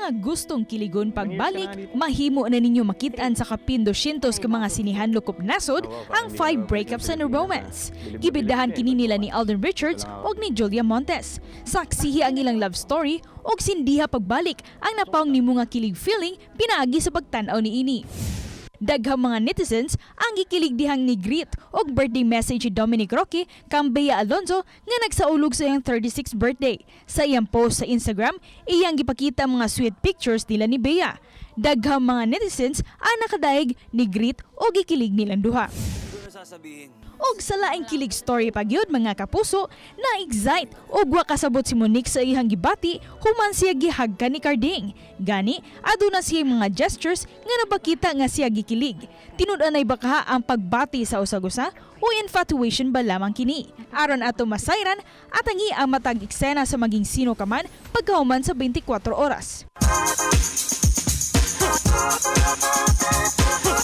mga gustong kiligon pagbalik, mahimo na ninyo makitaan sa kapin 200 ka mga sinihan lukop nasod ang 5 breakups sa romance. Gibidahan kini nila ni Alden Richards o ni Julia Montes. Saksihi ang ilang love story o sindiha pagbalik ang napaong nimo nga kilig feeling pinaagi sa pagtanaw ni ini. Daghang mga netizens ang gikilig dihang ni greet og birthday message ni Dominic Roque kang Bea Alonzo nga nagsaulog sa iyang 36th birthday. Sa iyang post sa Instagram, iyang gipakita ang mga sweet pictures nila ni Bea. Daghang mga netizens ang nakadaig ni greet og gikilig nilang duha. Og sa laing kilig story pagyud mga kapuso, na-excite og wa kasabot si Monique sa ihang gibati human siya gihagka ni Carding. Gani, aduna siya mga gestures nga nabakita nga siya gikilig. Tinud-anay baka ang pagbati sa usag-usa o infatuation ba lamang kini? Aron ato masayran at ang matag eksena sa maging sino ka man pagkahuman sa 24 oras.